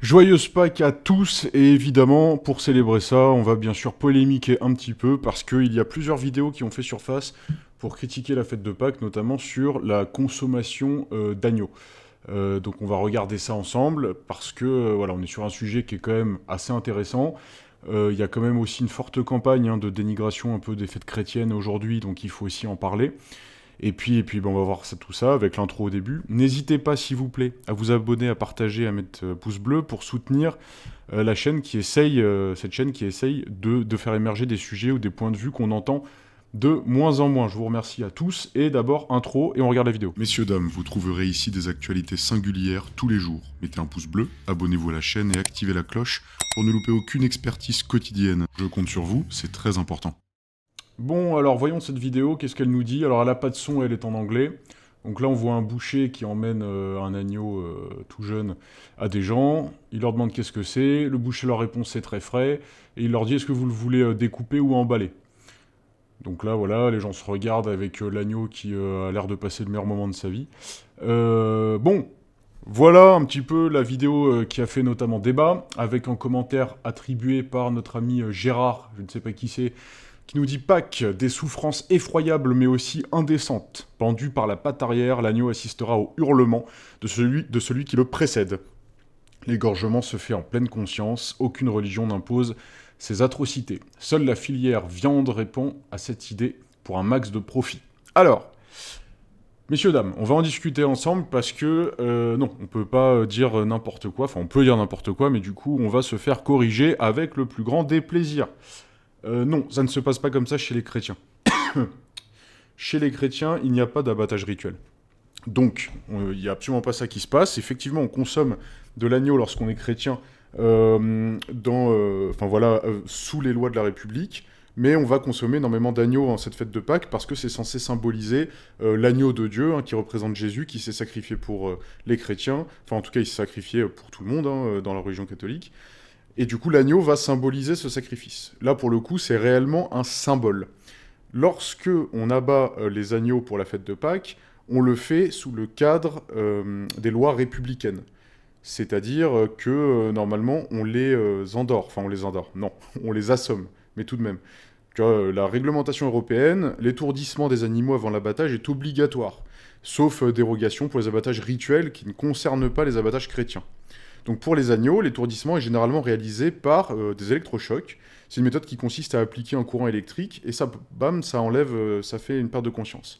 Joyeuse Pâques à tous, et évidemment, pour célébrer ça, on va bien sûr polémiquer un petit peu, parce qu'il y a plusieurs vidéos qui ont fait surface pour critiquer la fête de Pâques, notamment sur la consommation d'agneaux. Donc on va regarder ça ensemble, parce que voilà, on est sur un sujet qui est quand même assez intéressant. Il y a quand même aussi une forte campagne de dénigration un peu des fêtes chrétiennes aujourd'hui, donc il faut aussi en parler. Et puis ben, on va voir tout ça avec l'intro au début. N'hésitez pas, s'il vous plaît, à vous abonner, à partager, à mettre pouce bleu pour soutenir la chaîne qui essaye, cette chaîne qui essaye de faire émerger des sujets ou des points de vue qu'on entend de moins en moins. Je vous remercie à tous. Et d'abord, intro, et on regarde la vidéo. Messieurs, dames, vous trouverez ici des actualités singulières tous les jours. Mettez un pouce bleu, abonnez-vous à la chaîne et activez la cloche pour ne louper aucune expertise quotidienne. Je compte sur vous, c'est très important. Bon, alors voyons cette vidéo, qu'est-ce qu'elle nous dit? Alors elle n'a pas de son, elle est en anglais. Donc là on voit un boucher qui emmène un agneau tout jeune à des gens. Il leur demande qu'est-ce que c'est. Le boucher leur répond c'est très frais. Et il leur dit est-ce que vous le voulez découper ou emballer? Donc là voilà, les gens se regardent avec l'agneau qui a l'air de passer le meilleur moment de sa vie. Bon, voilà un petit peu la vidéo qui a fait notamment débat, avec un commentaire attribué par notre ami Gérard, je ne sais pas qui c'est, qui nous dit Pâques, des souffrances effroyables mais aussi indécentes. Pendu par la patte arrière, l'agneau assistera au hurlement de celui qui le précède. L'égorgement se fait en pleine conscience, aucune religion n'impose ces atrocités. Seule la filière viande répond à cette idée pour un max de profit. Alors, messieurs, dames, on va en discuter ensemble parce que, non, on peut pas dire n'importe quoi, enfin on peut dire n'importe quoi, mais du coup on va se faire corriger avec le plus grand des plaisirs. Non, ça ne se passe pas comme ça chez les chrétiens. Chez les chrétiens, il n'y a pas d'abattage rituel. Donc, il n'y a absolument pas ça qui se passe. Effectivement, on consomme de l'agneau lorsqu'on est chrétien sous les lois de la République, mais on va consommer énormément d'agneaux en cette fête de Pâques parce que c'est censé symboliser l'agneau de Dieu qui représente Jésus, qui s'est sacrifié pour les chrétiens. Enfin, en tout cas, il s'est sacrifié pour tout le monde dans la religion catholique. Et du coup, l'agneau va symboliser ce sacrifice. Là, pour le coup, c'est réellement un symbole. Lorsque on abat les agneaux pour la fête de Pâques, on le fait sous le cadre des lois républicaines. C'est-à-dire que, normalement, on les endort. Enfin, on les endort. Non, on les assomme. Mais tout de même. Tu vois, la réglementation européenne, l'étourdissement des animaux avant l'abattage est obligatoire. Sauf dérogation pour les abattages rituels qui ne concernent pas les abattages chrétiens. Donc pour les agneaux, l'étourdissement est généralement réalisé par des électrochocs. C'est une méthode qui consiste à appliquer un courant électrique et ça, bam, ça enlève, ça fait une perte de conscience.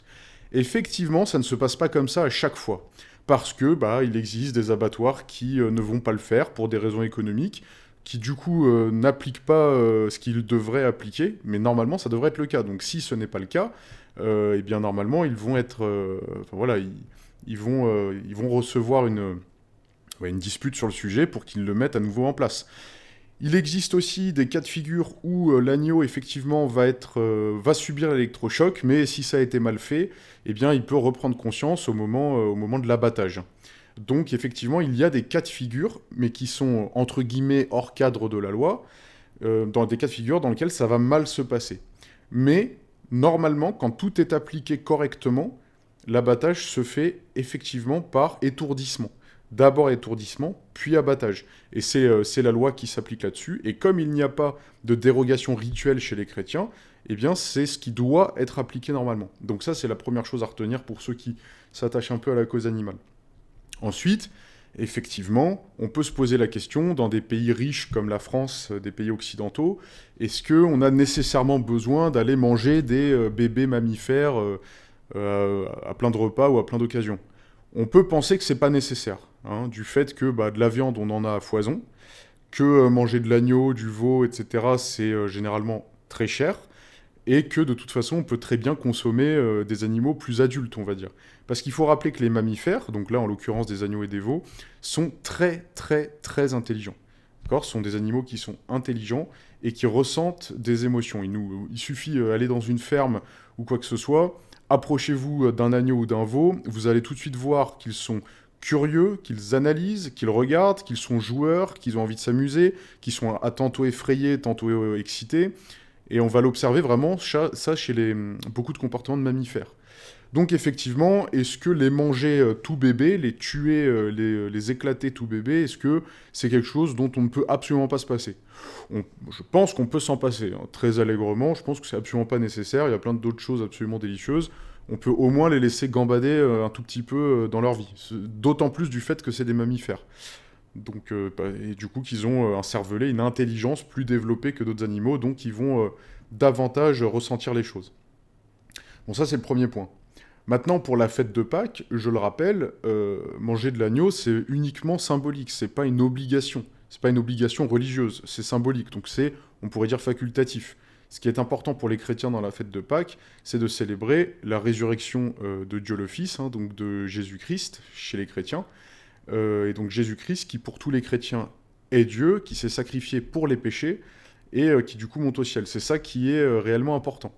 Effectivement, ça ne se passe pas comme ça à chaque fois. Parce que il existe des abattoirs qui ne vont pas le faire pour des raisons économiques, qui du coup n'appliquent pas ce qu'ils devraient appliquer, mais normalement ça devrait être le cas. Donc si ce n'est pas le cas, eh bien normalement ils vont être, ils vont recevoir une dispute sur le sujet pour qu'ils le mettent à nouveau en place. Il existe aussi des cas de figure où l'agneau, effectivement, va subir l'électrochoc, mais si ça a été mal fait, eh bien, il peut reprendre conscience au moment de l'abattage. Donc, effectivement, il y a des cas de figure, mais qui sont, entre guillemets, hors cadre de la loi, dans des cas de figure dans lesquels ça va mal se passer. Mais, normalement, quand tout est appliqué correctement, l'abattage se fait effectivement par étourdissement. D'abord étourdissement, puis abattage. Et c'est la loi qui s'applique là-dessus. Et comme il n'y a pas de dérogation rituelle chez les chrétiens, eh bien c'est ce qui doit être appliqué normalement. Donc ça, c'est la première chose à retenir pour ceux qui s'attachent un peu à la cause animale. Ensuite, effectivement, on peut se poser la question, dans des pays riches comme la France, des pays occidentaux, est-ce qu'on a nécessairement besoin d'aller manger des bébés mammifères à plein de repas ou à plein d'occasions? On peut penser que c'est pas nécessaire, du fait que de la viande, on en a à foison, que manger de l'agneau, du veau, etc., c'est généralement très cher, et que de toute façon, on peut très bien consommer des animaux plus adultes, on va dire. Parce qu'il faut rappeler que les mammifères, donc là en l'occurrence des agneaux et des veaux, sont très très très intelligents. D'accord ? Ce sont des animaux qui sont intelligents et qui ressentent des émotions. Il suffit d'aller dans une ferme ou quoi que ce soit, approchez-vous d'un agneau ou d'un veau, vous allez tout de suite voir qu'ils sont curieux, qu'ils analysent, qu'ils regardent, qu'ils sont joueurs, qu'ils ont envie de s'amuser, qu'ils sont à tantôt effrayés, tantôt excités. Et on va l'observer vraiment, ça, chez beaucoup de comportements de mammifères. Donc effectivement, est-ce que les manger tout bébé, les tuer, les éclater tout bébé, est-ce que c'est quelque chose dont on ne peut absolument pas se passer? Je pense qu'on peut s'en passer, hein, très allègrement, je pense que c'est absolument pas nécessaire, il y a plein d'autres choses absolument délicieuses. On peut au moins les laisser gambader un tout petit peu dans leur vie, d'autant plus du fait que c'est des mammifères. Donc, et du coup qu'ils ont un cervelet, une intelligence plus développée que d'autres animaux, donc ils vont davantage ressentir les choses. Bon, ça c'est le premier point. Maintenant, pour la fête de Pâques, je le rappelle, manger de l'agneau, c'est uniquement symbolique, c'est pas une obligation. C'est pas une obligation religieuse, c'est symbolique, donc c'est, on pourrait dire, facultatif. Ce qui est important pour les chrétiens dans la fête de Pâques, c'est de célébrer la résurrection de Dieu le Fils, hein, donc de Jésus-Christ chez les chrétiens. Et donc Jésus-Christ qui, pour tous les chrétiens, est Dieu, qui s'est sacrifié pour les péchés, et qui du coup monte au ciel. C'est ça qui est réellement important.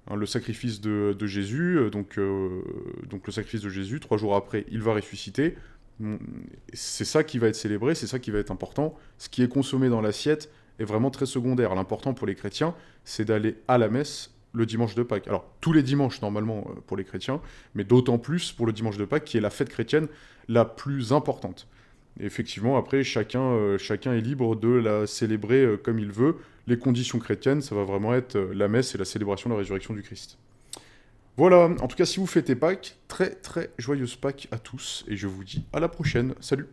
Hein, le sacrifice de Jésus, donc le sacrifice de Jésus, 3 jours après, il va ressusciter. C'est ça qui va être célébré, c'est ça qui va être important. Ce qui est consommé dans l'assiette est vraiment très secondaire. L'important pour les chrétiens, c'est d'aller à la messe le dimanche de Pâques. Alors, tous les dimanches, normalement, pour les chrétiens, mais d'autant plus pour le dimanche de Pâques, qui est la fête chrétienne la plus importante. Et effectivement, après, chacun est libre de la célébrer comme il veut. Les conditions chrétiennes, ça va vraiment être la messe et la célébration de la résurrection du Christ. Voilà, en tout cas, si vous fêtez Pâques, très très joyeuse Pâques à tous, et je vous dis à la prochaine. Salut!